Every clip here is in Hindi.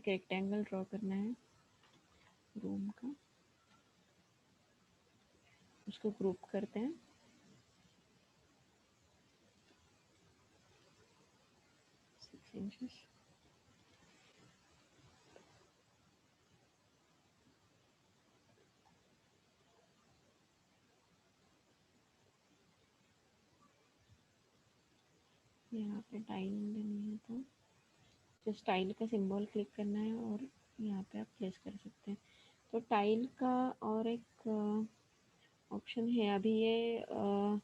एक रेक्टेंगल ड्रॉ करना है रूम का, उसको ग्रुप करते हैं। इंचेस यहाँ पे टाइल लेनी है तो जस्ट टाइल का सिंबल क्लिक करना है और यहाँ पे आप प्लेस कर सकते हैं। तो टाइल का और एक ऑप्शन है, अभी ये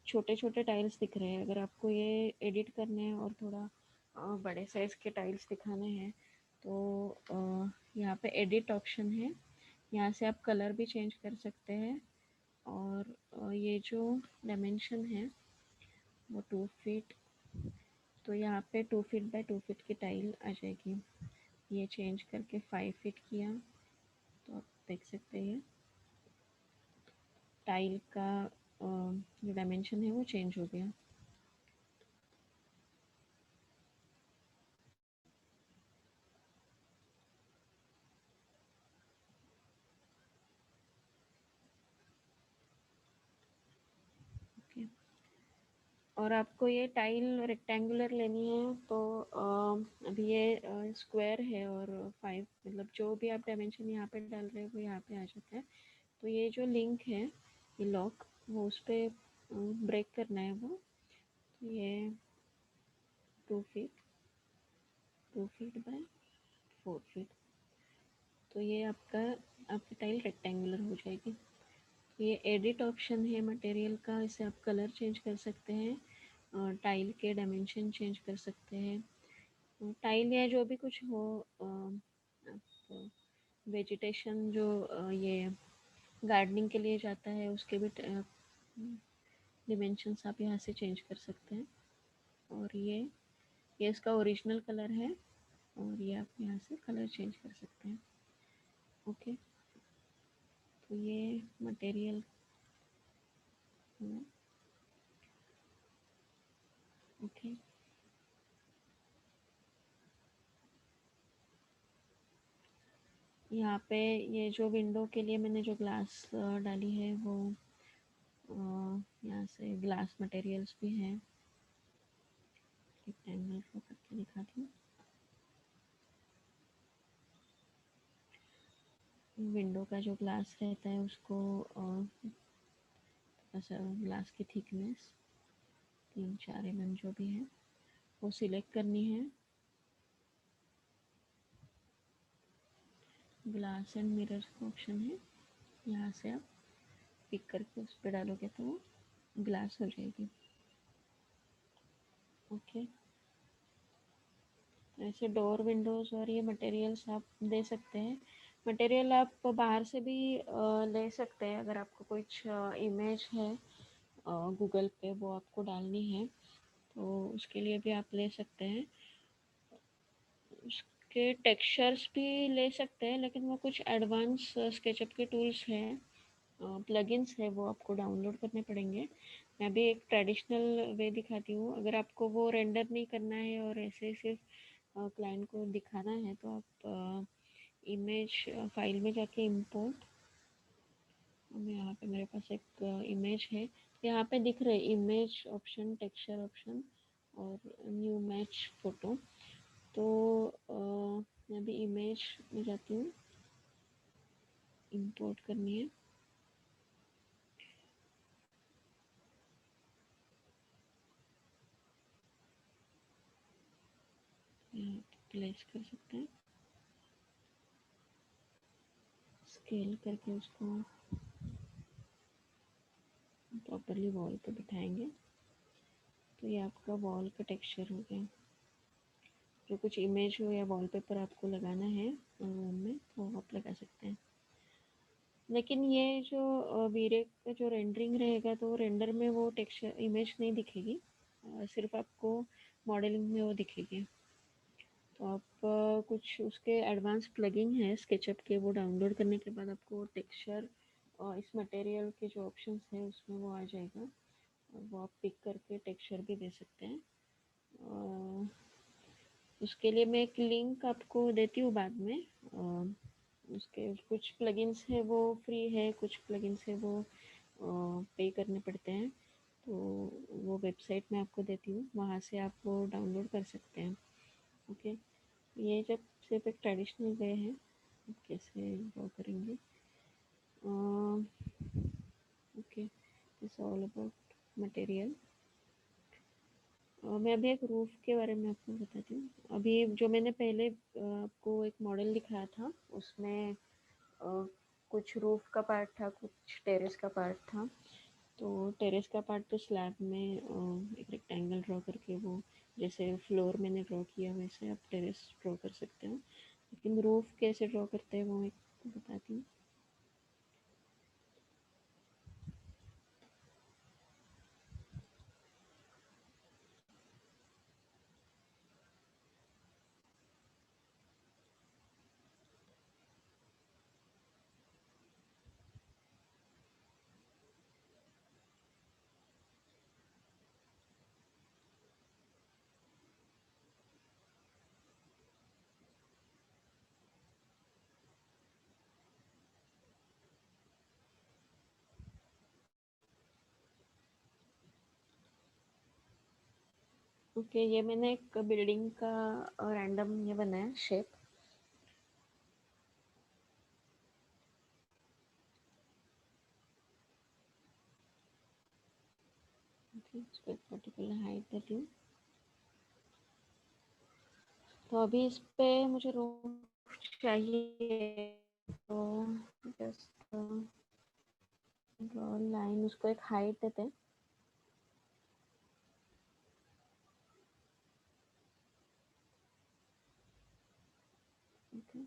छोटे छोटे टाइल्स दिख रहे हैं। अगर आपको ये एडिट करने हैं और थोड़ा बड़े साइज़ के टाइल्स दिखाने हैं तो यहाँ पे एडिट ऑप्शन है, यहाँ से आप कलर भी चेंज कर सकते हैं। और ये जो डायमेंशन है वो 2 फीट, तो यहाँ पे 2 फीट बाय 2 फीट की टाइल आ जाएगी। ये चेंज करके 5 फीट किया तो आप देख सकते हैं टाइल का जो डायमेंशन है वो चेंज हो गया। ओके, और आपको ये टाइल रेक्टेंगुलर लेनी है तो अभी ये स्क्वायर है और 5 मतलब जो भी आप डायमेंशन यहाँ पे डाल रहे हैं वो यहाँ पे आ जाता है। तो ये जो लिंक है ये लॉक, वो उस पर ब्रेक करना है वो। तो ये 2 फीट 2 फीट बाय 4 फीट, तो ये आपकी टाइल रेक्टेंगुलर हो जाएगी। ये एडिट ऑप्शन है मटेरियल का, इसे आप कलर चेंज कर सकते हैं, टाइल के डायमेंशन चेंज कर सकते हैं। टाइल या जो भी कुछ हो, आप वेजिटेशन जो ये गार्डनिंग के लिए जाता है उसके भी डिमेंशंस आप यहाँ से चेंज कर सकते हैं। और ये इसका ओरिजिनल कलर है और ये आप यहाँ से कलर चेंज कर सकते हैं। ओके, तो ये मटेरियल ओके। यहाँ पे ये जो विंडो के लिए मैंने जो ग्लास डाली है वो यहाँ से ग्लास मटेरियल्स भी हैं। रेक्टेंगल को करके दिखाती हूँ। विंडो का जो ग्लास रहता है उसको थोड़ा सा ग्लास की थिकनेस 3-4 mm जो भी है वो सिलेक्ट करनी है। ग्लास एंड मिरर का ऑप्शन है, यहाँ से आप पिक करके उस पर डालोगे तो वो ग्लास हो जाएगी। ओके, ऐसे डोर विंडोज़ और ये मटेरियल्स आप दे सकते हैं। मटेरियल आप बाहर से भी ले सकते हैं। अगर आपको कुछ इमेज है गूगल पे वो आपको डालनी है तो उसके लिए भी आप ले सकते हैं। उसके टेक्सचर्स भी ले सकते हैं, लेकिन वो कुछ एडवांस स्केचअप के टूल्स हैं, प्लगइन्स है, वो आपको डाउनलोड करने पड़ेंगे। मैं भी एक ट्रेडिशनल वे दिखाती हूँ। अगर आपको वो रेंडर नहीं करना है और ऐसे सिर्फ क्लाइंट को दिखाना है तो आप इमेज फाइल में जाके इंपोर्ट, यहाँ पे मेरे पास एक इमेज है, यहाँ पे दिख रहे इमेज ऑप्शन, टेक्सचर ऑप्शन और न्यू मैच फोटो। तो मैं भी इमेज में जाती हूँ, इंपोर्ट करनी है। यहाँ पे प्लेस कर सकते हैं, स्केल करके उसको प्रॉपरली वॉल पे बिठाएंगे तो ये आपका वॉल का टेक्सचर हो गया। जो कुछ इमेज हो या वॉलपेपर आपको लगाना है रूम में तो आप लगा सकते हैं। लेकिन ये जो वीरे का जो रेंडरिंग रहेगा तो रेंडर में वो टेक्सचर इमेज नहीं दिखेगी, सिर्फ आपको मॉडलिंग में वो दिखेगी। तो आप कुछ उसके एडवांस प्लगइन है स्केचअप के, वो डाउनलोड करने के बाद आपको टेक्सचर इस मटेरियल के जो ऑप्शंस है उसमें वो आ जाएगा और वो आप पिक करके टेक्सचर भी दे सकते हैं। उसके लिए मैं एक लिंक आपको देती हूँ बाद में। उसके कुछ प्लगइन्स है वो फ्री है, कुछ प्लगइन्स है वो पे करने पड़ते हैं। तो वो वेबसाइट मैं आपको देती हूँ, वहाँ से आप वो डाउनलोड कर सकते हैं। ओके, ये जब सिर्फ एक ट्रेडिशनल वे है कैसे ड्रॉ करेंगे। Okay, it's all about material. मैं अभी एक रूफ़ के बारे में आपको बताती हूँ। अभी जो मैंने पहले आपको एक मॉडल दिखाया था, उसमें कुछ रूफ़ का पार्ट था, कुछ टेरेस का पार्ट था। तो टेरेस का पार्ट तो स्लैब में एक रेक्टेंगल ड्रॉ करके वो जैसे फ्लोर मैंने ड्रॉ किया वैसे आप टेरेस ड्रॉ कर सकते हो। लेकिन रूफ़ कैसे ड्रॉ करते हैं वो मैं बताती हूँ। ओके, ये मैंने एक बिल्डिंग का रैंडम ये बनाया शेप। ओके, इसको एक पर्टिकुलर हाइट देती हूँ। तो अभी इस पे मुझे रूफ चाहिए, तो जस्ट ड्रॉ लाइन, उसको एक हाइट देते हैं। ओके,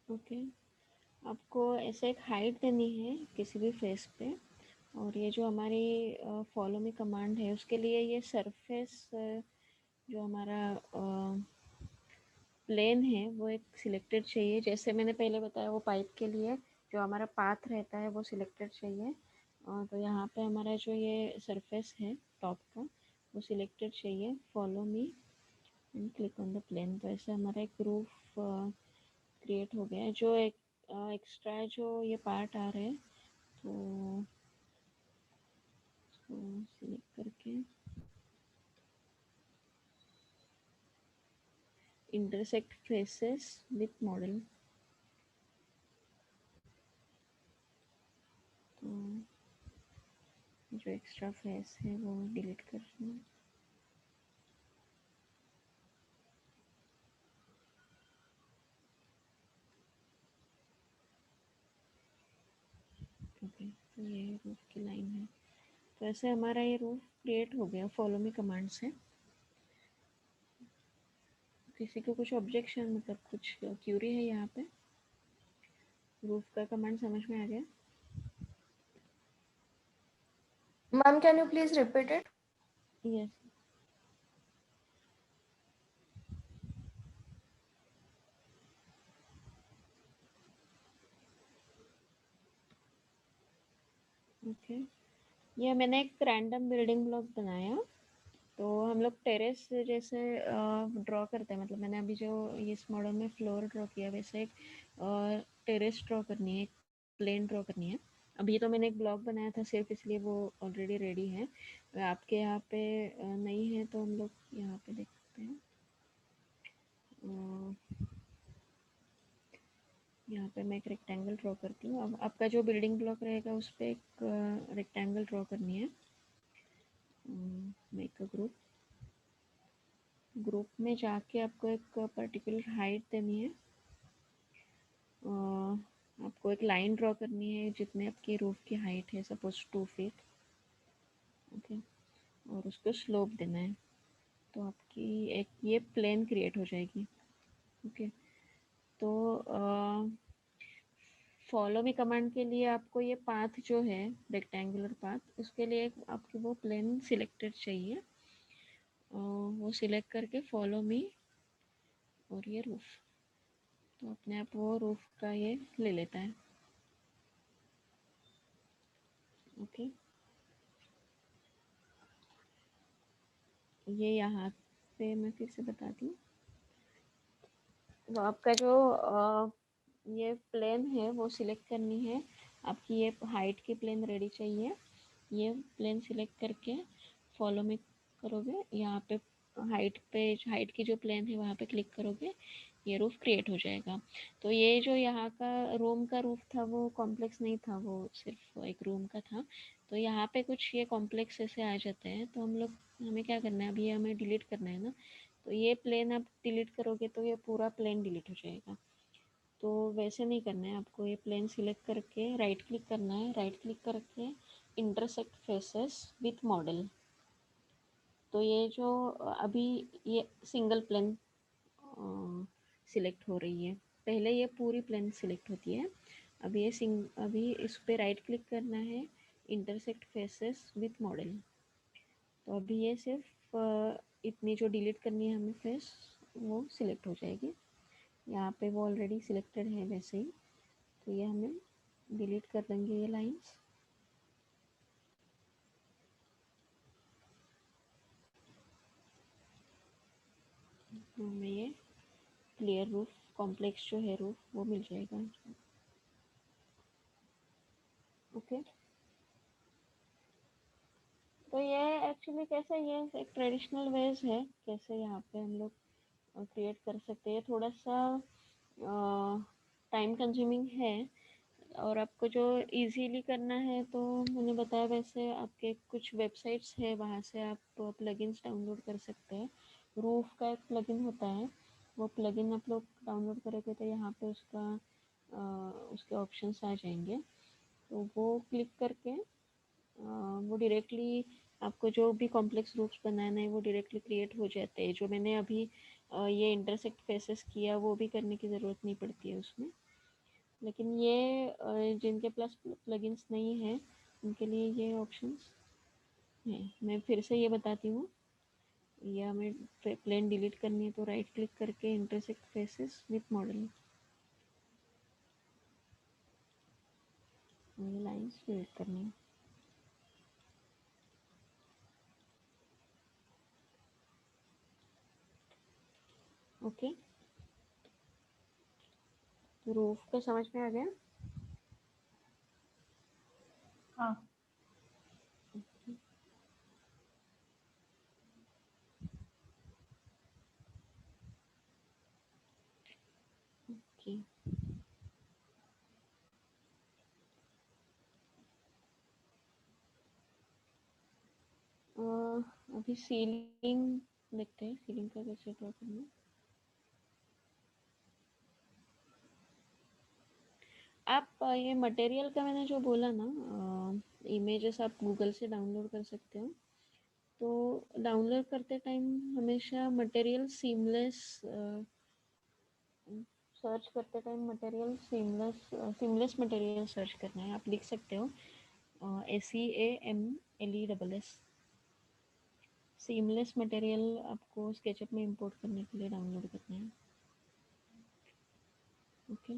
ओके, आपको ऐसे एक हाइट देनी है किसी भी फेस पे। और ये जो हमारी फॉलो मी कमांड है उसके लिए ये सरफेस जो हमारा प्लेन है वो एक सिलेक्टेड चाहिए। जैसे मैंने पहले बताया वो पाइप के लिए जो हमारा पाथ रहता है वो सिलेक्टेड चाहिए। तो यहाँ पे हमारा जो ये सरफेस है टॉप का वो सिलेक्टेड चाहिए। Follow me and click on the plane. तो ऐसे हमारा एक रूफ क्रिएट हो गया है। जो एक एक्स्ट्रा जो ये पार्ट आ रहे हैं तो इसको सिलेक्ट करके इंटरसेक्ट फेसेस विथ मॉडल। तो जो एक्स्ट्रा फेस है वो डिलीट करना। ओके, तो ये रूफ की लाइन है। तो ऐसे हमारा ये रूफ क्रिएट हो गया फॉलो मी कमांड से। किसी को कुछ ऑब्जेक्शन मतलब कुछ क्यूरी है यहाँ पे? रूफ का कमांड समझ में आ गया? Ma'am, can you please repeat it? Yes. Okay, ये मैंने एक रैंडम बिल्डिंग ब्लॉक बनाया। तो हम लोग टेरेस जैसे ड्रॉ करते हैं, मतलब मैंने अभी जो इस मॉडल में फ्लोर ड्रॉ किया वैसे एक टेरेस ड्रॉ करनी है, एक प्लेन ड्रॉ करनी है। अभी तो मैंने एक ब्लॉक बनाया था सिर्फ, इसलिए वो ऑलरेडी रेडी है। आपके यहाँ पे नहीं है तो हम लोग यहाँ पे देख सकते हैं। यहाँ पे मैं एक रेक्टेंगल ड्रॉ करती हूँ। अब आपका जो बिल्डिंग ब्लॉक रहेगा उस पर एक रेक्टेंगल ड्रॉ करनी है। Make a group. ग्रुप में जाके आपको एक पर्टिकुलर हाइट देनी है। आपको एक लाइन ड्रॉ करनी है जितने आपकी रूफ की हाइट है, सपोज 2 फीट। ओके, और उसको स्लोप देना है। तो आपकी एक ये प्लेन क्रिएट हो जाएगी। ओके, तो फॉलो मी कमांड के लिए आपको ये पाथ जो है रेक्टेंगुलर पाथ, उसके लिए आपकी वो प्लेन सिलेक्टेड चाहिए। वो सिलेक्ट करके फॉलो मी और ये रूफ, तो अपने आप वो रूफ का ये ले लेता है। ओके, ये यहाँ पे मैं फिर से बताती हूँ। तो आपका जो ये प्लेन है वो सिलेक्ट करनी है आपकी, ये हाइट की प्लेन रेडी चाहिए। ये प्लेन सिलेक्ट करके फॉलो में करोगे, यहाँ पे हाइट की जो प्लेन है वहाँ पे क्लिक करोगे, ये रूफ क्रिएट हो जाएगा। तो ये जो यहाँ का रूम का रूफ था वो कॉम्प्लेक्स नहीं था, वो सिर्फ एक रूम का था। तो यहाँ पे कुछ ये कॉम्प्लेक्स ऐसे आ जाते हैं, तो हमें क्या करना है, अभी हमें डिलीट करना है ना। तो ये प्लेन आप डिलीट करोगे तो ये पूरा प्लेन डिलीट हो जाएगा। तो वैसे नहीं करना है आपको, ये प्लेन सिलेक्ट करके राइट क्लिक करना है, राइट क्लिक करके इंटरसेक्ट फेसेस विथ मॉडल। तो ये जो अभी ये सिंगल प्लेन सिलेक्ट हो रही है, पहले ये पूरी प्लेन सिलेक्ट होती है। अभी इस पे राइट क्लिक करना है, इंटरसेक्ट फेसेस विथ मॉडल। तो अभी ये सिर्फ इतनी जो डिलीट करनी है हमें फेस, वो सिलेक्ट हो जाएगी। यहाँ पे वो ऑलरेडी सिलेक्टेड है वैसे ही, तो ये हमें डिलीट कर देंगे ये लाइंस। तो हमें ये क्लियर रूफ, कॉम्प्लेक्स जो है रूफ, वो मिल जाएगा। ओके, तो ये एक्चुअली कैसे, ये एक ट्रेडिशनल वेज है कैसे यहाँ पे हम लोग क्रिएट कर सकते हैं। थोड़ा सा टाइम कंज्यूमिंग है, और आपको जो इजीली करना है तो मैंने बताया वैसे आपके कुछ वेबसाइट्स है, वहाँ से आप प्लगइन्स डाउनलोड कर सकते हैं। रूफ का एक प्लगइन होता है, वो प्लगइन आप लोग डाउनलोड करोगे तो यहाँ पे उसके ऑप्शंस आ जाएंगे। तो वो क्लिक करके वो डायरेक्टली आपको जो भी कॉम्प्लेक्स रूफ्स बनाना है वो डायरेक्टली क्रिएट हो जाते हैं। जो मैंने अभी ये इंटरसेक्ट फेसेस किया वो भी करने की ज़रूरत नहीं पड़ती है उसमें। लेकिन ये जिनके पास प्लगइन्स नहीं है उनके लिए ये ऑप्शंस हैं। मैं फिर से ये बताती हूँ, या हमें प्लेन डिलीट करनी है तो राइट क्लिक करके इंटरसेक्ट फेसेस विथ मॉडल, ये लाइन्स डिलीट करनी है। ओके, तो रूफ का समझ में आ गया। हाँ। ओके, अभी सीलिंग देखते हैं, सीलिंग का कैसे ड्रॉ करना है। आप ये मटेरियल का मैंने जो बोला ना, इमेजेस आप गूगल से डाउनलोड कर सकते हो। तो डाउनलोड करते टाइम हमेशा मटेरियल सीमलेस सर्च करते time material seamless material search करना है। आप लिख सकते हो SEAMLESS, सीमलेस मटेरियल आपको स्केचअप में इंपोर्ट करने के लिए डाउनलोड करना है। ओके,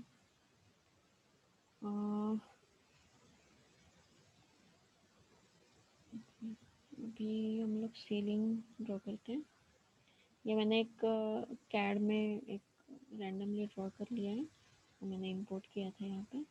अभी हम लोग सीलिंग ड्रॉ करते हैं। ये मैंने एक कैड में एक रैंडमली ड्रॉ कर लिया है, तो मैंने इंपोर्ट किया था यहाँ पे।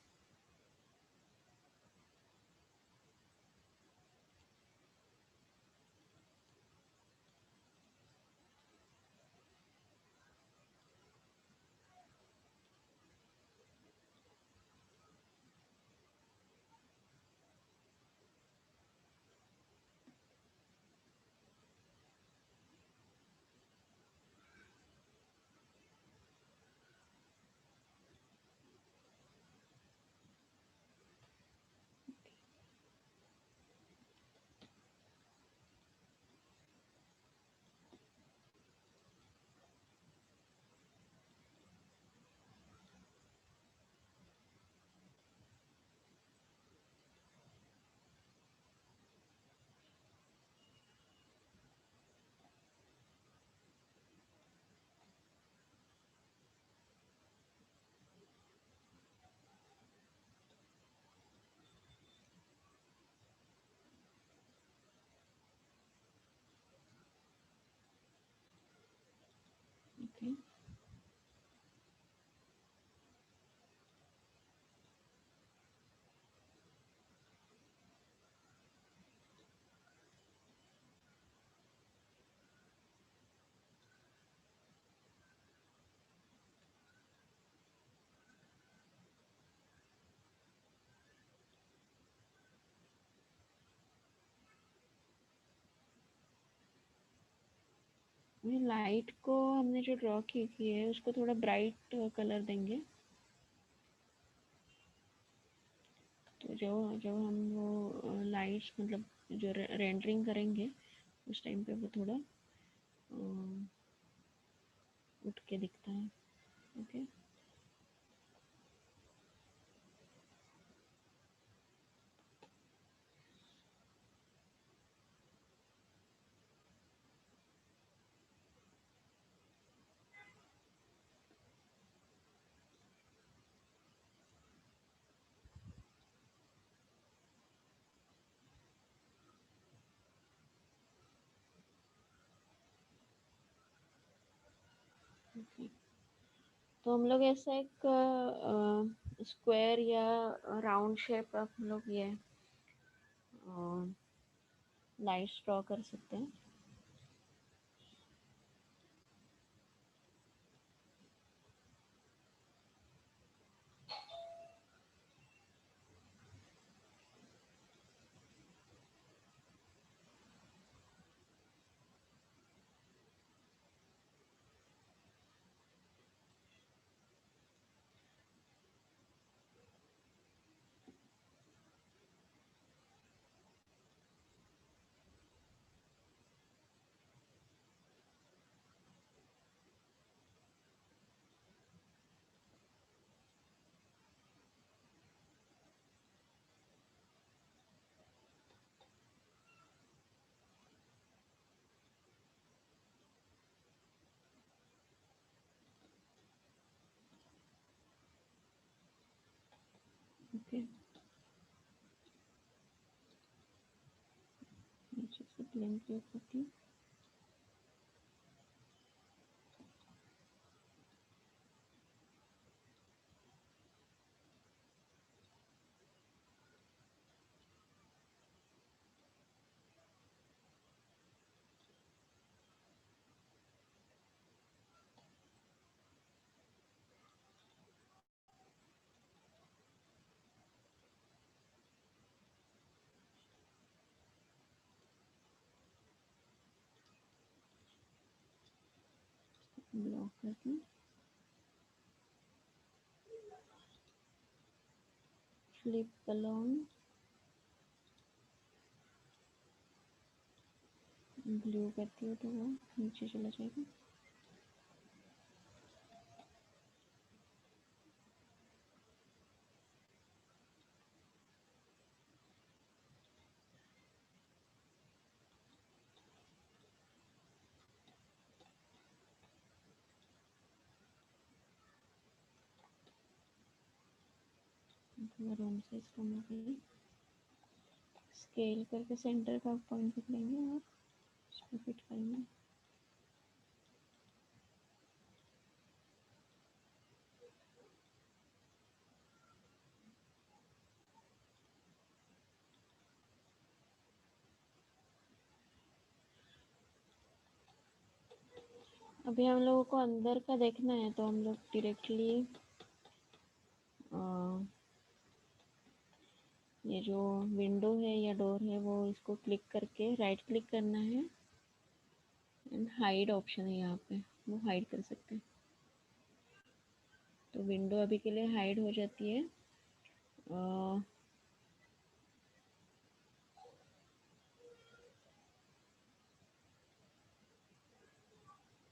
लाइट को हमने जो ड्रॉ की है उसको थोड़ा ब्राइट कलर देंगे। तो जो जब हम वो लाइट्स मतलब जो रेंडरिंग करेंगे उस टाइम पे वो थोड़ा उठ के दिखता है। ओके। तो हम लोग ऐसा एक स्क्वायर या राउंड शेप हम लोग ये लाइट्स ड्रॉ कर सकते हैं। ओके। नीचे से प्लेन क्लिक करती हूँ। ब्लॉक करती हूँ। फ्लिप बलून ब्लू करती हूँ तो वो नीचे चला जाएगा। रूम से इसको मैं स्केल करके सेंटर का पॉइंट पकड़ेंगे और इसको फिट करेंगे। अभी हम लोगों को अंदर का देखना है तो हम लोग डायरेक्टली ये जो विंडो है या डोर है वो इसको क्लिक करके राइट क्लिक करना है एंड हाइड ऑप्शन है यहाँ पे, वो हाइड कर सकते हैं। तो विंडो अभी के लिए हाइड हो जाती है।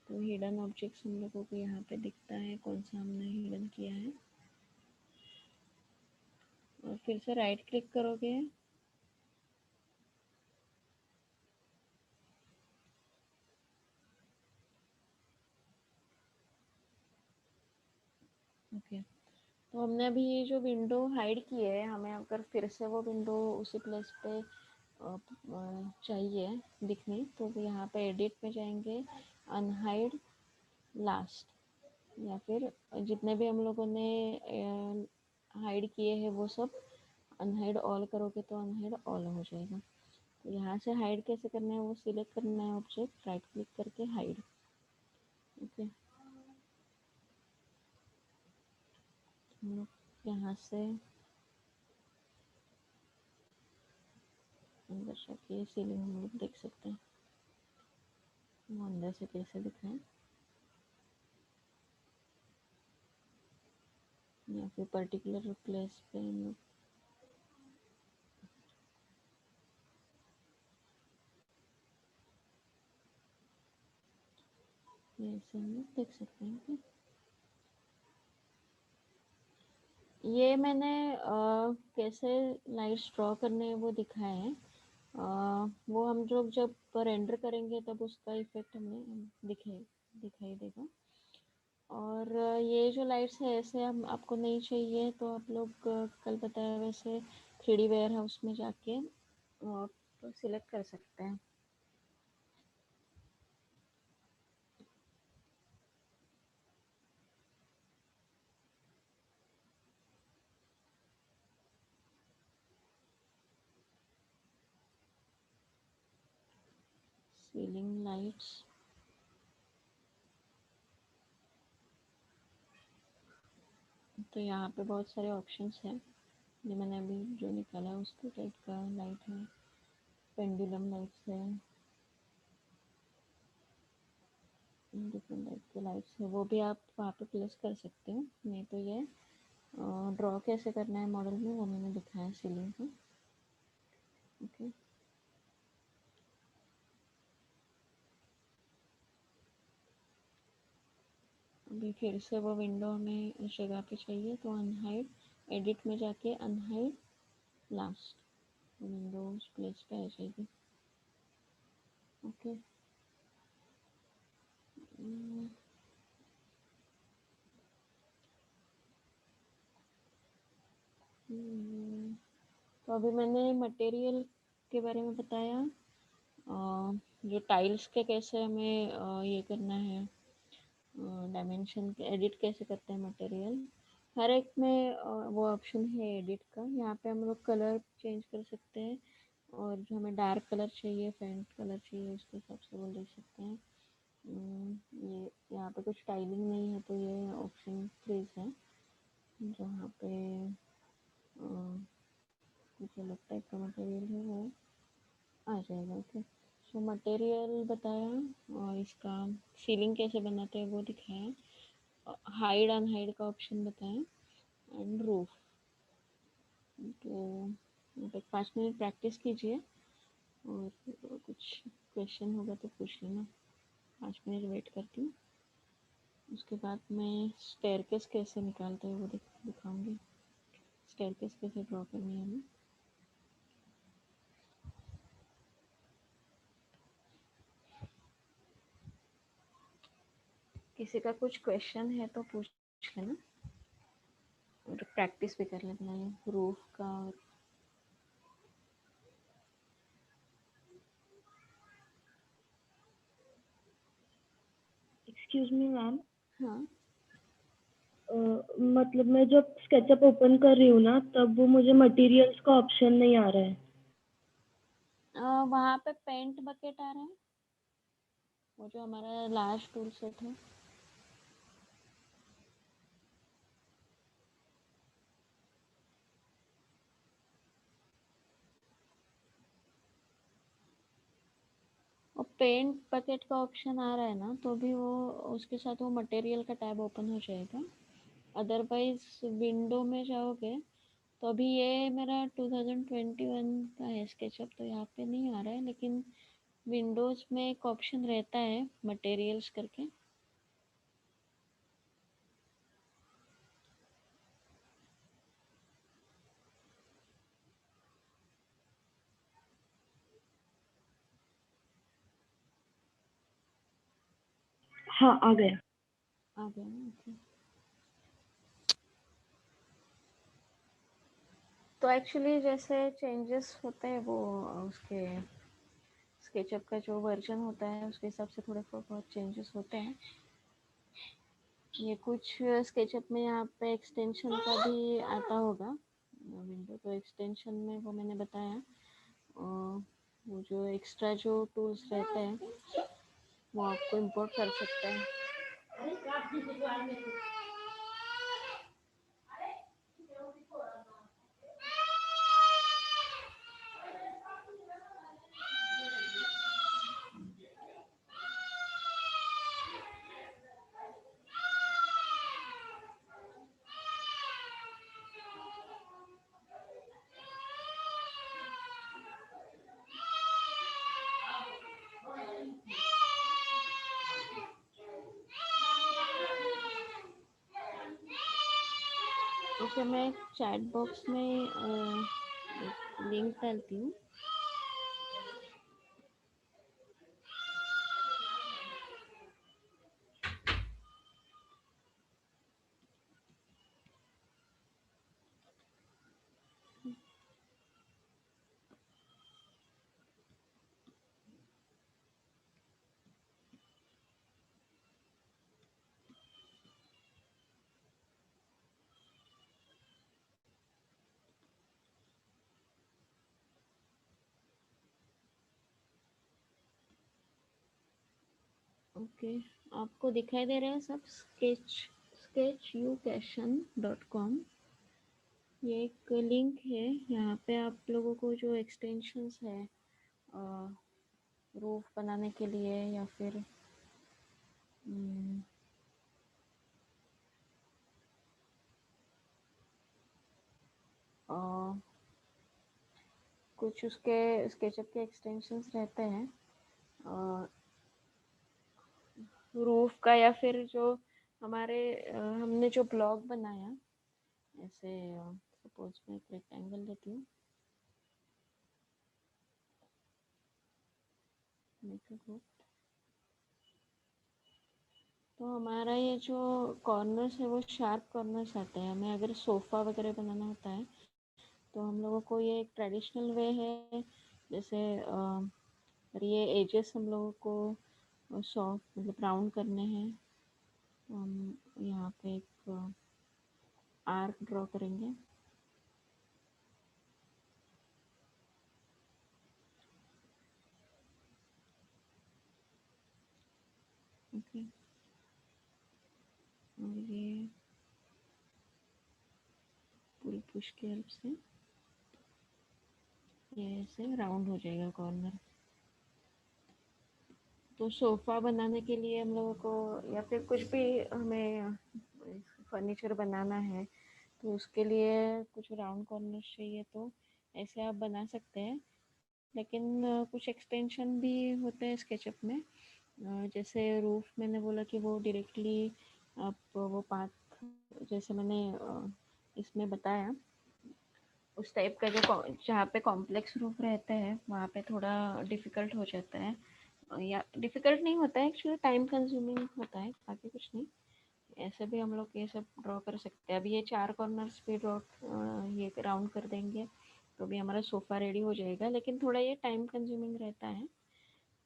तो हिडन ऑब्जेक्ट्स हम लोगों को यहाँ पे दिखता है कौन सा हमने हिडन किया है। और फिर से राइट क्लिक करोगे ओके। तो हमने अभी ये जो विंडो हाइड की है, हमें अगर फिर से वो विंडो उसी प्लेस पे चाहिए दिखनी तो यहाँ पे एडिट में जाएंगे, अनहाइड लास्ट, या फिर जितने भी हम लोगों ने हाइड किए हैं वो सब अनहाइड ऑल करोगे तो अनहाइड ऑल हो जाएगा। तो यहाँ से हाइड कैसे करना है वो सिलेक्ट करना है ऑब्जेक्ट, राइट क्लिक करके हाइड। ओके। हम लोग यहाँ से अंदर जाके सीलिंग हम लोग देख सकते हैं। वो अंदर से कैसे दिखाएं, या फिर पर्टिकुलर प्लेस पे हम लोग ऐसे हम लोग देख सकते हैं कि ये मैंने कैसे लाइट्स ड्रॉ करने हैं वो दिखाया है। वो हम लोग जब रेंडर करेंगे तब उसका इफेक्ट हमें दिखाई देगा। और ये जो लाइट्स है ऐसे हम आपको नहीं चाहिए तो आप लोग कल बताया वैसे 3D वेयर हाउस में जाके तो सिलेक्ट कर सकते हैं। सीलिंग लाइट्स, तो यहाँ पे बहुत सारे ऑप्शंस हैं। ये मैंने अभी जो निकाला उसके टाइप का लाइट है, पेंडुलम लाइट्स है, डिफरेंट टाइप के लाइट्स है, वो भी आप वहाँ पे प्लेस कर सकते हो। नहीं तो ये ड्रॉ कैसे करना है मॉडल में वो मैंने दिखाया सीलिंग पे। ओके, अभी फिर से वो विंडो हमें इस जगह पे चाहिए तो अनहाइड, एडिट में जाके अनहाइड लास्ट विंडो उस प्लेस पे आ जाएगी। ओके, तो अभी मैंने मटेरियल के बारे में बताया, जो टाइल्स के कैसे हमें ये करना है, डायमेंशन के एडिट कैसे करते हैं मटेरियल, हर एक में वो ऑप्शन है एडिट का। यहाँ पे हम लोग कलर चेंज कर सकते हैं और जो हमें डार्क कलर चाहिए, फेंट कलर चाहिए, उसके हिसाब से वो ले सकते हैं। ये यहाँ पे कुछ टाइलिंग नहीं है तो ये ऑप्शन फ्रीज है, जहाँ पे कुछ अलग टाइप का मटेरियल है वो आ जाएगा। ओके, सो मटेरियल बताया और इसका सीलिंग कैसे बनाते हैं वो दिखाया, हाइड अनहाइड का ऑप्शन बताया एंड रूफ। तो 5 मिनट प्रैक्टिस कीजिए और कुछ क्वेश्चन होगा तो पूछ लेना। 5 मिनट वेट करती हूँ, उसके बाद मैं स्टेयरकेस कैसे निकालते हैं वो दिखाऊंगी। स्टेयरकेस कैसे ड्रॉ करनी है हमें। किसी का कुछ क्वेश्चन है तो पूछ लेना और प्रैक्टिस भी कर लेना है रूफ का। और एक्सक्यूज मी मैम, हाँ, मतलब मैं जब स्केचअप ओपन कर रही हूँ ना तब वो मुझे मटेरियल्स का ऑप्शन नहीं आ रहा है। वहाँ पे पेंट बकेट आ रहा है, वो जो हमारा लास्ट टूल सेट है। और पेंट बकेट का ऑप्शन आ रहा है ना तो भी वो उसके साथ वो मटेरियल का टैब ओपन हो जाएगा। अदरवाइज विंडो में जाओगे तो अभी ये मेरा 2021 का है स्केचअप तो यहाँ पे नहीं आ रहा है, लेकिन विंडोज में एक ऑप्शन रहता है मटेरियल्स करके। हाँ आ गया। आ गया ना, ओके। तो एक्चुअली जैसे चेंजेस होते हैं वो उसके स्केचअप का जो वर्जन होता है उसके हिसाब से थोड़े बहुत चेंजेस होते हैं। ये कुछ स्केचअप में यहाँ पे एक्सटेंशन का भी आता होगा विंडो, तो एक्सटेंशन में वो मैंने बताया वो जो एक्स्ट्रा जो टूल्स रहते हैं वो आपको इंपोर्ट कर सकते हैं। ओके, मैं चैट बॉक्स में एक लिंक डालती हूँ। ओके, आपको दिखाई दे रहा है सब? sketchucation.com, ये एक लिंक है। यहाँ पे आप लोगों को जो एक्सटेंशंस है रूफ बनाने के लिए या फिर कुछ उसके स्केचअप के एक्सटेंशंस रहते हैं रूफ का, या फिर जो हमारे हमने जो ब्लॉग बनाया, ऐसे सपोज मैं एक रेक्टेंगल लेती हूँ, तो हमारा ये जो कॉर्नर्स है वो शार्प कॉर्नर्स आते हैं। हमें अगर सोफ़ा वगैरह बनाना होता है तो हम लोगों को ये एक ट्रेडिशनल वे है, जैसे ये एजेस हम लोगों को सॉफ्ट मतलब राउंड करने हैं। हम यहाँ पे एक आर्क ड्रॉ करेंगे। ओके, और ये पूरी पुश की हेल्प से ये ऐसे राउंड हो जाएगा कॉर्नर। तो सोफ़ा बनाने के लिए हम लोगों को, या फिर कुछ भी हमें फर्नीचर बनाना है, तो उसके लिए कुछ राउंड कॉर्नर चाहिए, तो ऐसे आप बना सकते हैं। लेकिन कुछ एक्सटेंशन भी होते हैं स्केचअप में, जैसे रूफ मैंने बोला कि वो डायरेक्टली आप वो पाथ जैसे मैंने इसमें बताया उस टाइप का, जो जहाँ पे कॉम्प्लेक्स रूफ रहते हैं वहाँ पे थोड़ा डिफ़िकल्ट हो जाता है, या डिफ़िकल्ट नहीं होता है एक्चुअली, टाइम कंज्यूमिंग होता है, बाकी कुछ नहीं। ऐसे भी हम लोग ये सब ड्रॉ कर सकते हैं। अभी ये 4 कॉर्नर्स भी ड्रॉ ये राउंड कर देंगे तो भी हमारा सोफ़ा रेडी हो जाएगा, लेकिन थोड़ा ये टाइम कंज्यूमिंग रहता है।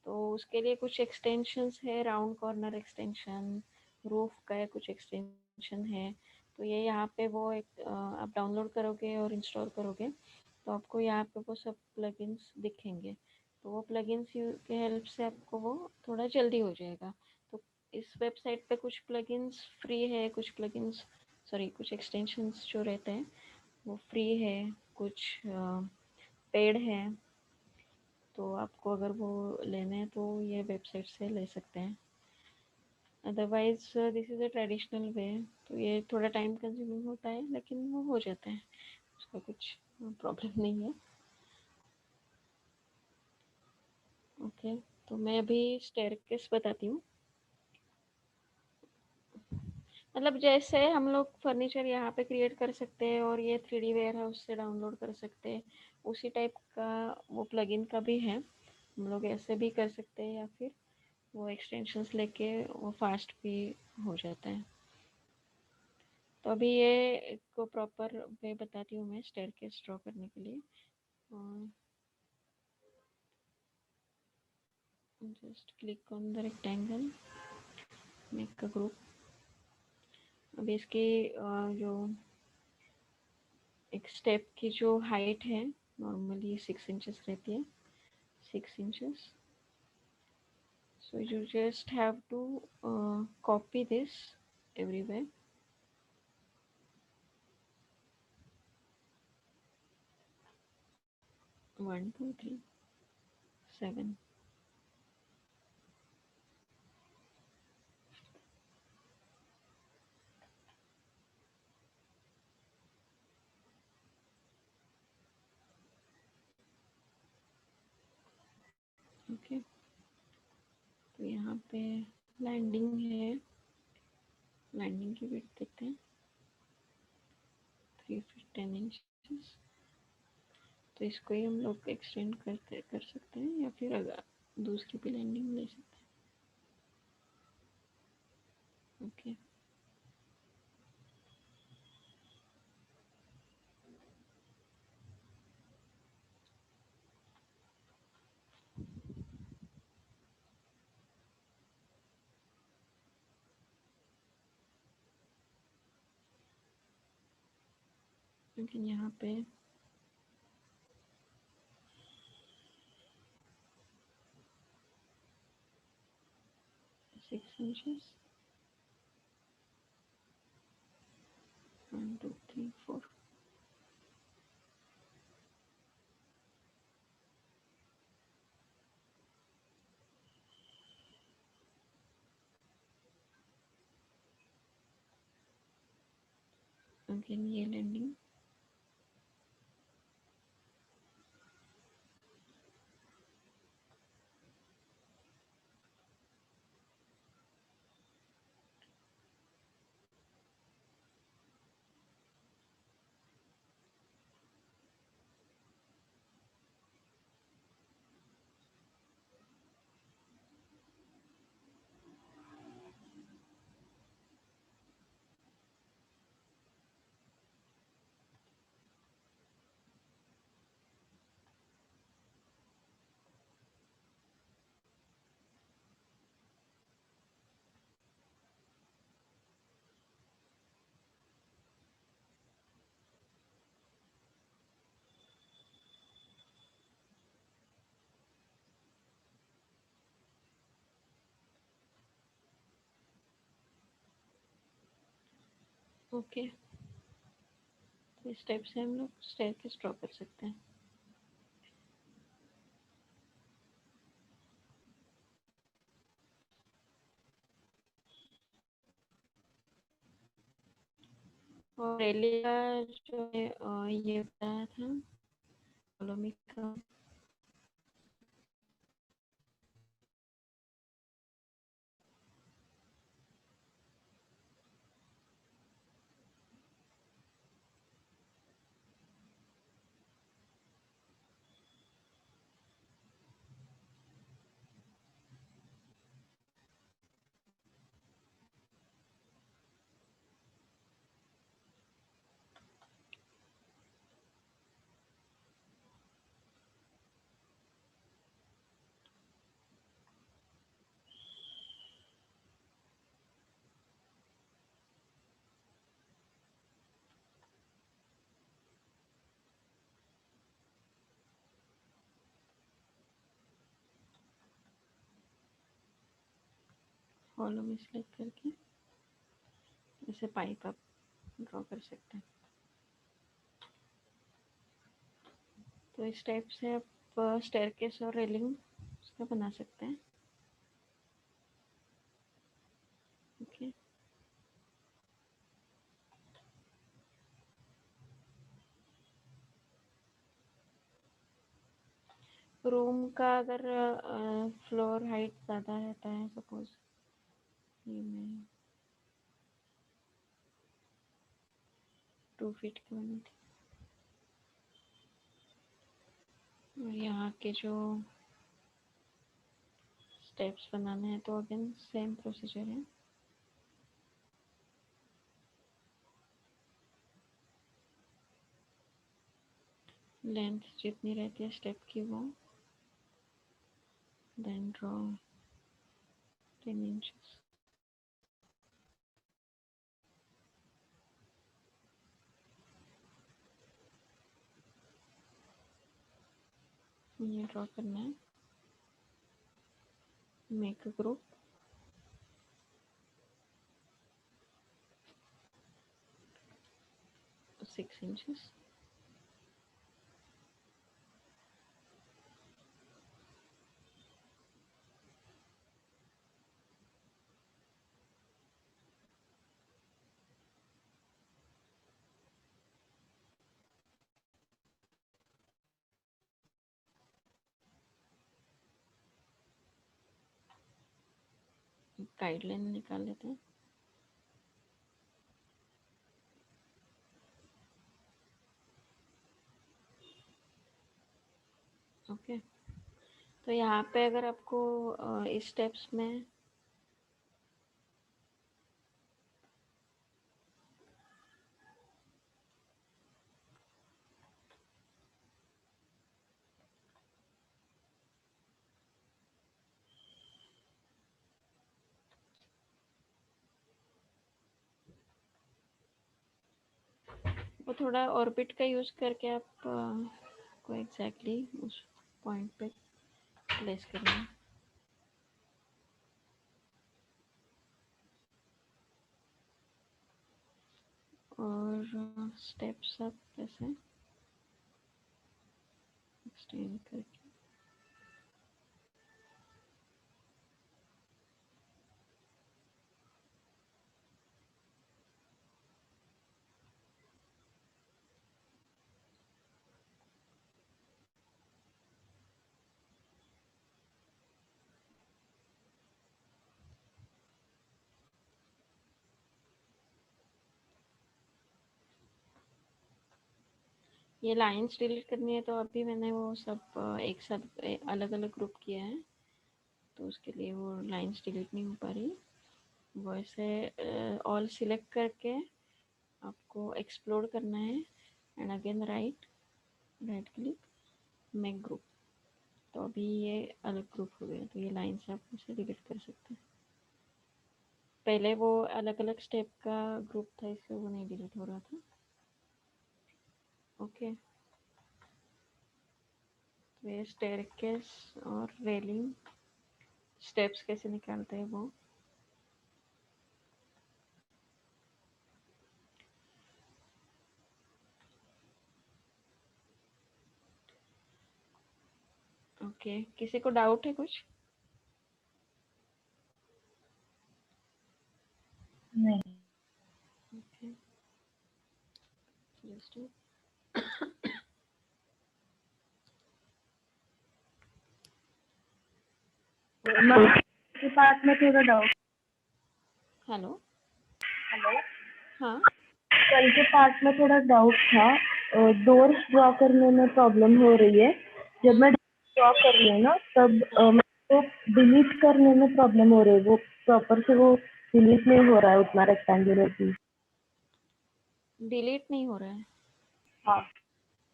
तो उसके लिए कुछ एक्सटेंशंस है, राउंड कॉर्नर एक्सटेंशन, रूफ का कुछ एक्सटेंशन है। तो ये यहाँ पे वो एक आप डाउनलोड करोगे और इंस्टॉल करोगे तो आपको यहाँ पे वो सब प्लगइन्स दिखेंगे। तो वो प्लगइन्स के हेल्प से आपको वो थोड़ा जल्दी हो जाएगा। तो इस वेबसाइट पे कुछ प्लगइन्स फ्री है, कुछ प्लगइन्स कुछ एक्सटेंशंस जो रहते हैं वो फ्री है, कुछ पेड है। तो आपको अगर वो लेने हैं तो ये वेबसाइट से ले सकते हैं। Otherwise this is a traditional way. तो ये थोड़ा टाइम कंज्यूमिंग होता है लेकिन वो हो जाता है, उसका कुछ प्रॉब्लम नहीं है। ओके, तो मैं अभी स्टेयरकेस बताती हूँ। मतलब जैसे हम लोग फर्नीचर यहाँ पे क्रिएट कर सकते हैं और ये 3D वेयरहाउस से डाउनलोड कर सकते हैं, उसी टाइप का वो प्लगइन का भी है। हम लोग ऐसे भी कर सकते हैं या फिर वो एक्सटेंशंस लेके वो फास्ट भी हो जाता है। तो अभी ये एक प्रॉपर वे बताती हूँ मैं स्टेयरकेस ड्रॉ करने के लिए। Just click on the rectangle, make a group. अभी इसकी जो एक स्टेप की जो हाइट है नॉर्मली 6 इंचेस रहती है, 6 inches. So you just have to copy this everywhere. 1 2 3 7. Okay, तो यहाँ पे लैंडिंग है, लैंडिंग की विड्थ देखते हैं। 3 फीट 10 इंचेस। तो इसको ही हम लोग एक्सटेंड कर सकते हैं या फिर अगर दूसरी भी लैंडिंग ले सकते हैं। ओके लेकिन यहाँ पे 6 इंचेस 1 2 3 4 अगेन ये लैंडिंग ओके। तो इस टाइप से हम लोग स्टेयरकेस ड्रॉ कर सकते हैं। और एलिया जो है ये बताया था कॉलोमी का फॉलो में सिलेक्ट करके ऐसे पाइप आप ड्रॉ कर सकते हैं। तो इस टाइप से आप स्टेयरकेस और रेलिंग उसका बना सकते हैं। ओके रूम का अगर फ्लोर हाइट ज़्यादा रहता है सपोज ये मैं 2 फीट की बनी थी और यहाँ के जो स्टेप्स बनाने हैं तो अगेन सेम प्रोसीजर है। लेंथ जितनी रहती है स्टेप की वो देन ड्रॉ 10 इंचेस। ये ड्रॉ करना है। Make a group 6 inches. Guideline निकाल लेते हैं। ओके, तो यहाँ पे अगर आपको इस स्टेप्स में वो थोड़ा ऑर्बिट का यूज़ करके आप को एग्जैक्टली उस पॉइंट पे प्लेस करना है। और स्टेप्स आप ऐसे एक्सटेंड करके ये लाइंस डिलीट करनी है, तो अभी मैंने वो सब एक साथ अलग अलग ग्रुप किया है, तो उसके लिए वो लाइंस डिलीट नहीं हो पा रही। वो ऐसे ऑल सिलेक्ट करके आपको एक्सप्लोर करना है and again right click make group. तो अभी ये अलग ग्रुप हो गया, तो ये लाइंस आप इसे डिलीट कर सकते हैं। पहले वो अलग अलग स्टेप का ग्रुप था, इसलिए वो नहीं डिलीट हो रहा था। ओके, तो ये स्टेयरकेस और रेलिंग स्टेप्स कैसे निकालते हैं वो। ओके, किसी को डाउट है कुछ? नहीं। ओके, जस्ट के पास में थोड़ा डाउट। हेलो। हेलो। हाँ, कल के पार्ट में थोड़ा डाउट था। डोर्स ड्रॉ करने में प्रॉब्लम हो रही है। जब मैं ड्रॉ कर रही हूँ ना, तब मेरे को डिलीट करने में प्रॉब्लम हो रही है। वो प्रॉपर से वो डिलीट नहीं हो रहा है उतना रेक्टेंगुलर पीस। डिलीट नहीं हो रहा है। हाँ,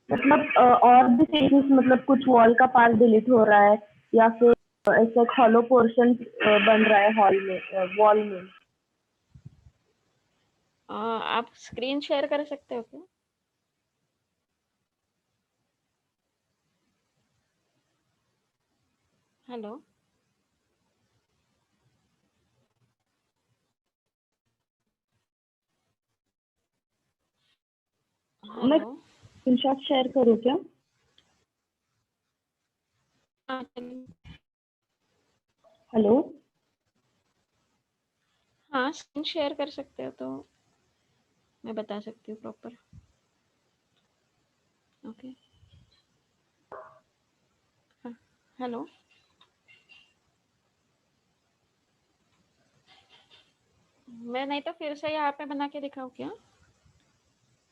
मतलब और भी चीजेस, मतलब कुछ वॉल का पार्ट डिलीट हो रहा है, या फिर ऐसा हॉलो पोर्शन बन रहा है हॉल में, वॉल में। आप स्क्रीन शेयर कर सकते हो क्या? हेलो। मैं हेलो। स्क्रीनशॉट शेयर करूँ क्या? हाँ, चलिए। हेलो। हाँ, स्क्रीन शेयर कर सकते हो तो मैं बता सकती हूँ प्रॉपर। ओके। हाँ, हेलो। मैं नहीं तो फिर से यहाँ पे बना के दिखाऊँ क्या?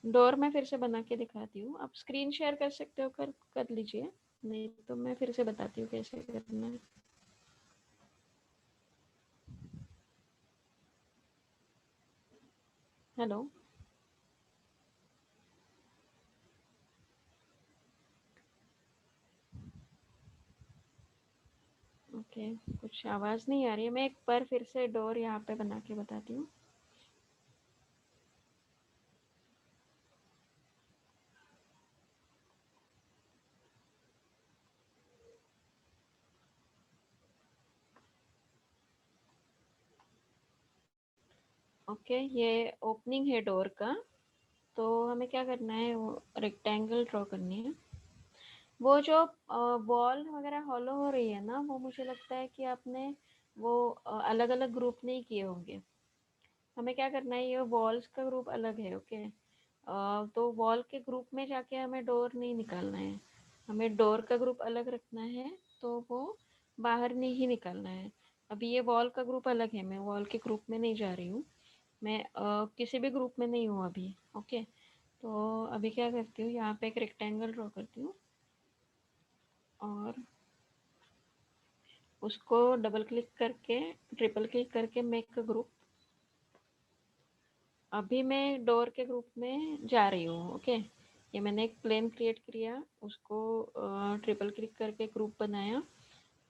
डोर में फिर से बना के दिखाती हूँ, आप स्क्रीन शेयर कर सकते हो, कर लीजिए, नहीं तो मैं फिर से बताती हूँ कैसे करना है। हेलो। ओके, कुछ आवाज़ नहीं आ रही है। मैं एक बार फिर से डोर यहाँ पे बना के बताती हूँ। ओके, ये ओपनिंग है डोर का, तो हमें क्या करना है, वो रेक्टेंगल ड्रॉ करनी है। वो जो वॉल वगैरह हॉलो हो रही है ना, वो मुझे लगता है कि आपने वो अलग अलग ग्रुप नहीं किए होंगे। हमें क्या करना है, ये वॉल्स का ग्रुप अलग है। ओके, तो वॉल के ग्रुप में जाके हमें डोर नहीं निकालना है, हमें डोर का ग्रुप अलग रखना है, तो वो बाहर नहीं ही निकालना है। अभी ये वॉल का ग्रुप अलग है, मैं वॉल के ग्रुप में नहीं जा रही हूँ, मैं किसी भी ग्रुप में नहीं हूँ अभी। ओके, तो अभी क्या करती हूँ, यहाँ पे एक रेक्टेंगल ड्रॉ करती हूँ। और उसको डबल क्लिक करके ट्रिपल क्लिक करके मेक अ ग्रुप। अभी मैं डोर के ग्रुप में जा रही हूँ। ओके, ये मैंने एक प्लेन क्रिएट किया, उसको ट्रिपल क्लिक करके ग्रुप बनाया,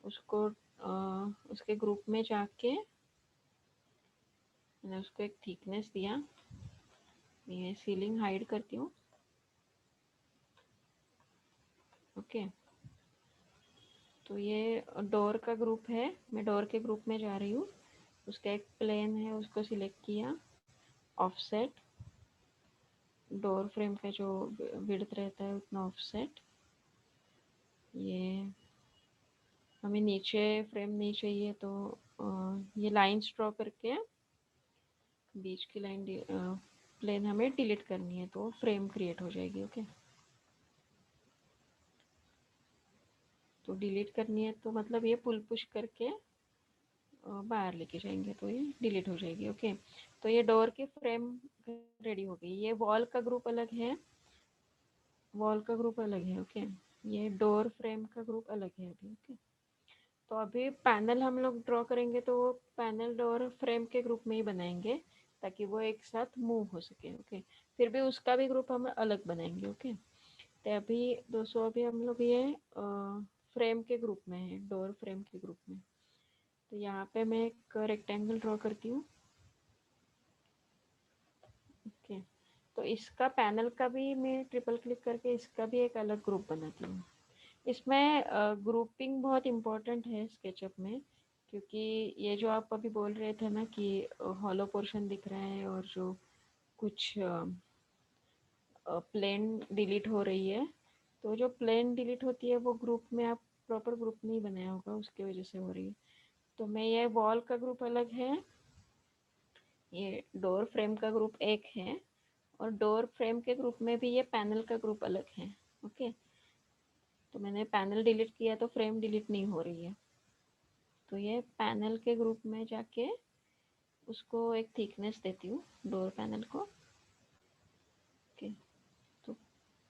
उसको उसके ग्रुप में जाके मैंने उसको एक थिकनेस दिया। ये सीलिंग हाइड करती हूँ। ओके, तो ये डोर का ग्रुप है, मैं डोर के ग्रुप में जा रही हूँ। उसका एक प्लेन है, उसको सिलेक्ट किया, ऑफसेट, डोर फ्रेम का जो विड्थ रहता है उतना ऑफसेट। ये हमें नीचे फ्रेम नहीं चाहिए, तो ये लाइन्स ड्रॉ करके बीच की लाइन प्लेन हमें डिलीट करनी है, तो फ्रेम क्रिएट हो जाएगी। ओके, तो डिलीट करनी है तो मतलब ये पुल पुश करके बाहर लेके जाएंगे तो ये डिलीट हो जाएगी। ओके, तो ये डोर की फ्रेम रेडी हो गई। ये वॉल का ग्रुप अलग है, वॉल का ग्रुप अलग है। ओके, ये डोर फ्रेम का ग्रुप अलग है अभी। ओके, तो अभी पैनल हम लोग ड्रॉ करेंगे तो वो पैनल डोर फ्रेम के ग्रुप में ही बनाएंगे ताकि वो एक साथ मूव हो सके। ओके, फिर भी उसका भी ग्रुप हम अलग बनाएंगे। ओके, तो अभी दोस्तों अभी हम लोग ये फ्रेम के ग्रुप में है, डोर फ्रेम के ग्रुप में। तो यहाँ पे मैं एक रेक्टेंगल ड्रॉ करती हूँ। ओके, तो इसका पैनल का भी मैं ट्रिपल क्लिक करके इसका भी एक अलग ग्रुप बनाती हूँ। इसमें ग्रुपिंग बहुत इम्पोर्टेंट है स्केचअप में, क्योंकि ये जो आप अभी बोल रहे थे ना कि हॉलो पोर्शन दिख रहा है और जो कुछ प्लेन डिलीट हो रही है, तो जो प्लेन डिलीट होती है वो ग्रुप में आप प्रॉपर ग्रुप नहीं बनाया होगा, उसकी वजह से हो रही है। तो मैं ये वॉल का ग्रुप अलग है, ये डोर फ्रेम का ग्रुप एक है, और डोर फ्रेम के ग्रुप में भी ये पैनल का ग्रुप अलग है। ओके, तो मैंने पैनल डिलीट किया तो फ्रेम डिलीट नहीं हो रही है, तो ये पैनल के ग्रुप में जाके उसको एक थिकनेस देती हूँ डोर पैनल को। ओके, तो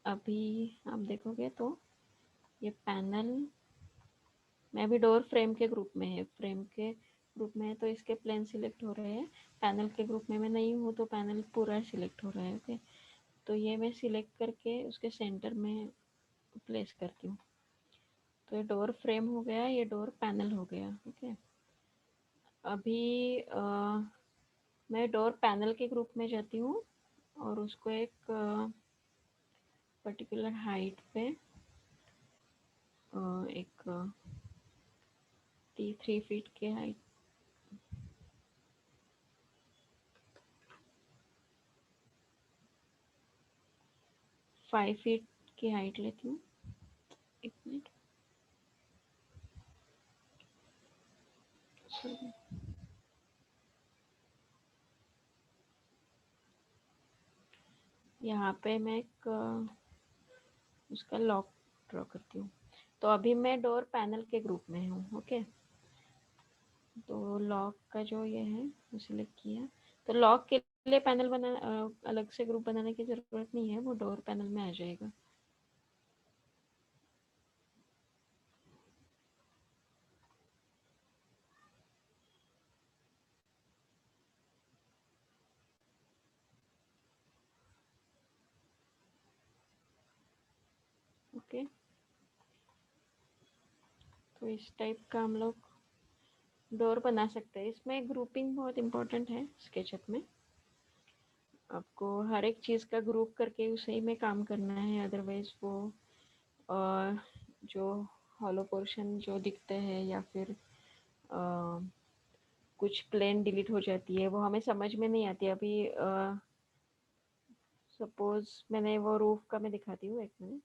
अभी आप देखोगे तो ये पैनल में अभी डोर फ्रेम के ग्रुप में है, फ्रेम के ग्रुप में है तो इसके प्लेन सिलेक्ट हो रहे हैं। पैनल के ग्रुप में मैं नहीं हूँ तो पैनल पूरा सिलेक्ट हो रहा है। ओके, तो ये मैं सिलेक्ट करके उसके सेंटर में प्लेस करती हूँ, तो ये डोर फ्रेम हो गया, ये डोर पैनल हो गया। ओके, अभी मैं डोर पैनल के ग्रुप में जाती हूँ और उसको एक पर्टिकुलर हाइट पे एक 3 फीट के हाइट 5 फीट की हाइट लेती हूँ। एक मिनट, यहाँ पे मैं एक उसका लॉक ड्रॉ करती हूँ। तो अभी मैं डोर पैनल के ग्रुप में हूँ। ओके, तो लॉक का जो ये है वो सिलेक्ट किया, तो लॉक के लिए पैनल बना अलग से ग्रुप बनाने की ज़रूरत नहीं है, वो डोर पैनल में आ जाएगा। ओके, तो इस टाइप का हम लोग डोर बना सकते हैं। इसमें ग्रुपिंग बहुत इम्पोर्टेंट है स्केचअप में, आपको हर एक चीज़ का ग्रुप करके उसी में काम करना है, अदरवाइज वो जो हॉलो पोर्शन जो दिखते हैं या फिर कुछ प्लेन डिलीट हो जाती है वो हमें समझ में नहीं आती। अभी सपोज मैंने वो रूफ का मैं दिखाती हूँ, एक मिनट।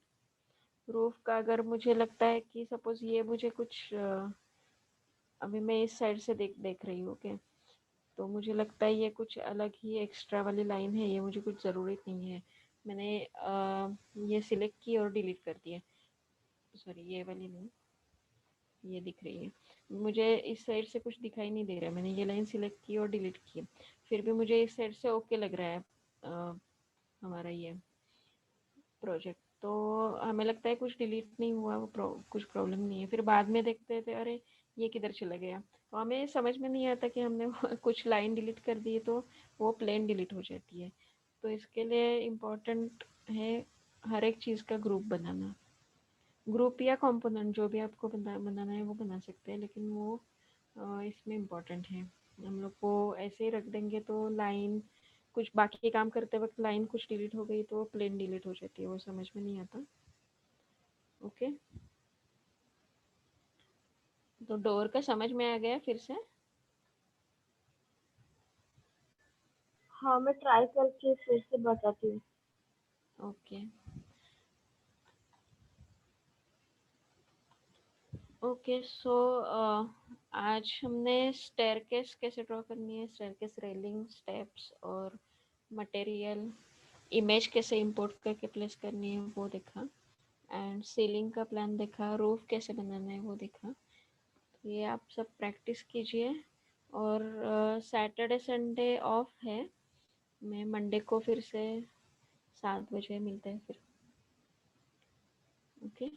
रूफ का अगर मुझे लगता है कि सपोज ये मुझे कुछ अभी मैं इस साइड से देख रही हूँ। ओके, तो मुझे लगता है ये कुछ अलग ही एक्स्ट्रा वाली लाइन है, ये मुझे कुछ ज़रूरत नहीं है, मैंने ये सिलेक्ट की और डिलीट कर दिया। सॉरी, ये वाली नहीं, ये दिख रही है, मुझे इस साइड से कुछ दिखाई नहीं दे रहा है, मैंने ये लाइन सिलेक्ट की और डिलीट की, फिर भी मुझे इस साइड से ओके लग रहा है हमारा ये। प्रोजेक्ट, तो हमें लगता है कुछ डिलीट नहीं हुआ, वो कुछ प्रॉब्लम नहीं है। फिर बाद में देखते थे अरे ये किधर चला गया, तो हमें समझ में नहीं आता कि हमने कुछ लाइन डिलीट कर दी तो वो प्लेन डिलीट हो जाती है। तो इसके लिए इम्पोर्टेंट है हर एक चीज़ का ग्रुप बनाना। ग्रुप या कंपोनेंट जो भी आपको बनाना है वो बना सकते हैं, लेकिन वो इसमें इम्पोर्टेंट है। हम लोग को ऐसे ही रख देंगे तो लाइन कुछ बाकी काम करते वक्त लाइन कुछ डिलीट हो गई तो प्लेन डिलीट हो जाती है, वो समझ में नहीं आता। ओके, तो डोर का समझ में आ गया फिर से? हाँ, मैं ट्राई करके फिर से बताती हूँ। ओके ओके, सो आज हमने स्टेयरकेस कैसे ड्रॉ करनी है, स्टेयरकेस रेलिंग, स्टेप्स और मटेरियल, इमेज कैसे इंपोर्ट करके प्लेस करनी है वो देखा, एंड सीलिंग का प्लान देखा, रूफ कैसे बनाना है वो देखा। तो ये आप सब प्रैक्टिस कीजिए। और सैटरडे संडे ऑफ है, मैं मंडे को फिर से 7 बजे मिलते हैं फिर। ओके,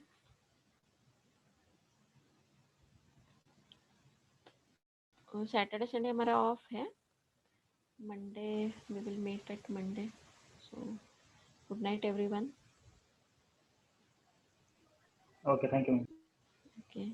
सैटरडे संडे हमारा ऑफ है, Monday we will meet at Monday. So good night everyone. Okay, thank you. Okay.